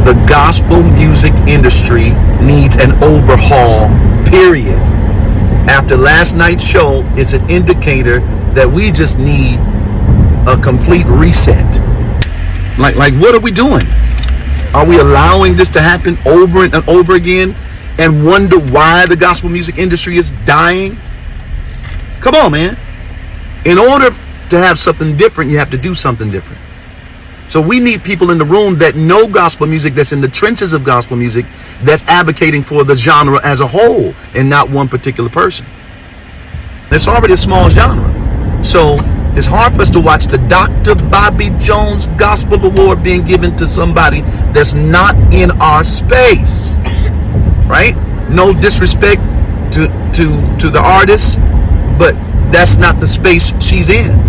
the gospel music industry needs an overhaul, period. After last night's show, it's an indicator that we just need a complete reset. Like what are we doing? Are we allowing this to happen over and over again and wonder why the gospel music industry is dying? Come on, man. In order to have something different, you have to do something different. So we need people in the room that know gospel music, that's in the trenches of gospel music, that's advocating for the genre as a whole and not one particular person. It's already a small genre. So it's hard for us to watch the Dr. Bobby Jones Gospel Award being given to somebody that's not in our space, right? No disrespect to the artist, but that's not the space she's in.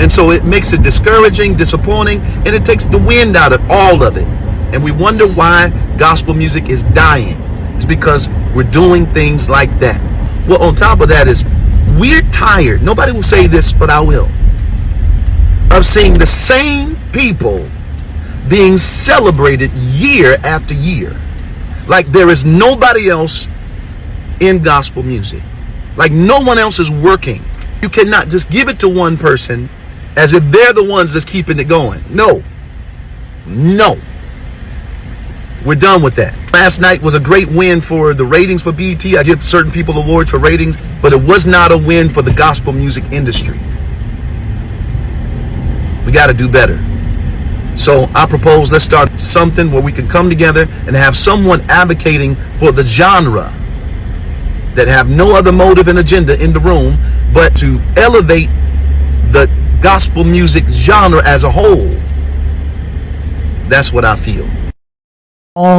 And so it makes it discouraging, disappointing, and it takes the wind out of all of it. And we wonder why gospel music is dying. It's because we're doing things like that. Well, on top of that is, we're tired. Nobody will say this, but I will. Of seeing the same people being celebrated year after year. Like there is nobody else in gospel music. Like no one else is working. You cannot just give it to one person as if they're the ones that's keeping it going. No. We're done with that. Last night was a great win for the ratings for BET. I give certain people awards for ratings, but it was not a win for the gospel music industry. We got to do better. So I propose let's start something where we can come together and have someone advocating for the genre that have no other motive and agenda in the room but to elevate the gospel music genre as a whole. That's what I feel.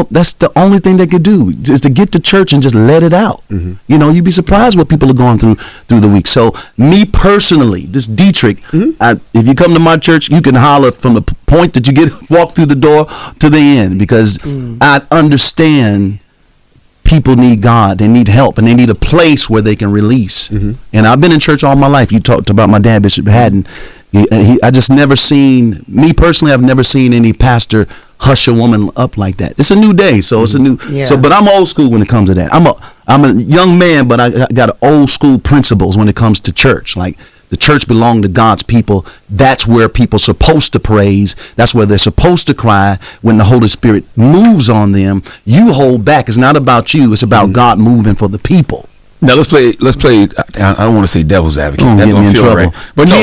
That's the only thing they could do is to get to church and just let it out. You know, you'd be surprised what people are going through the week. So me personally, this Deitrick, if you come to my church, you can holler from the point that you walk through the door to the end, because I understand people need God, they need help, and they need a place where they can release. And I've been in church all my life. You talked about my dad, Bishop Haddon. I just never seen, me personally, I've never seen any pastor hush a woman up like that. It's a new day, so it's a new. So, but I'm old school when it comes to that. I'm a young man, but I got old school principles when it comes to church. Like the church belongs to God's people. That's where people are supposed to praise. That's where they're supposed to cry when the Holy Spirit moves on them. You hold back. It's not about you. It's about God moving for the people. Now let's play. I don't want to say devil's advocate. Don't get me in trouble. Right. But no,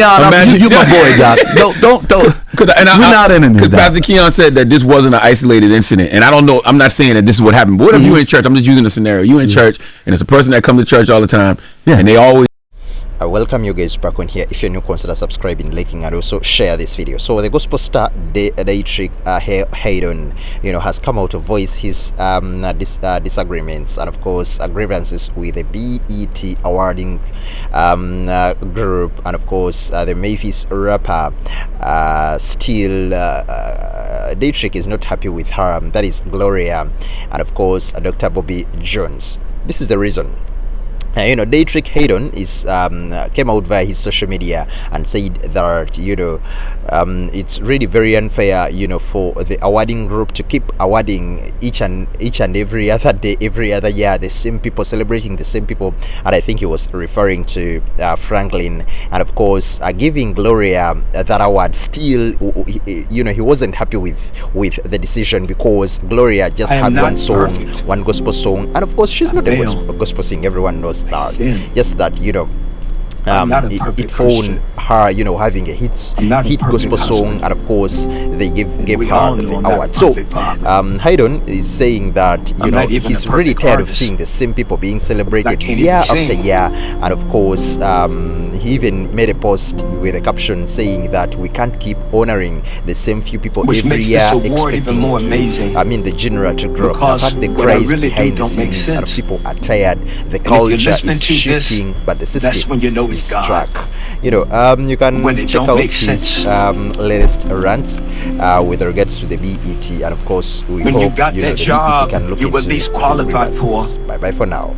you my boy, Doc. Don't. We're not in this. Because Pastor Keon said that this wasn't an isolated incident, and I don't know. I'm not saying that this is what happened. But what if you in church? I'm just using a scenario. You in church, and it's a person that comes to church all the time, and they always. I welcome you guys back on here. If you're new, consider subscribing, liking, and also share this video. So the gospel star Deitrick Haddon, has come out to voice his disagreements and of course grievances with the BET awarding group, and of course the Memphis rapper. Still, Deitrick is not happy with her. That is GloRilla, and of course Dr. Bobby Jones. This is the reason. Deitrick Haddon is came out via his social media and said that it's really very unfair for the awarding group to keep awarding each and every other day, every other year, the same people, celebrating the same people. And I think he was referring to Franklin, and of course giving GloRilla that award. Still, he wasn't happy with the decision, because GloRilla just had one song, one gospel song, and of course she's not a gospel singer. Everyone knows that. Just that it found her having a hit gospel song, and of course they gave her the award. So Haddon is saying that he's really tired of seeing the same people being celebrated year after year, and of course he even made a post with a caption saying that we can't keep honoring the same few people every year, expecting the genre to grow. In fact, the cries behind the scenes and people are tired. The culture is shifting, but the system is stuck. You can check out his latest rants with regards to the BET, and of course we hope the BET can look into these grievances. Bye bye for now.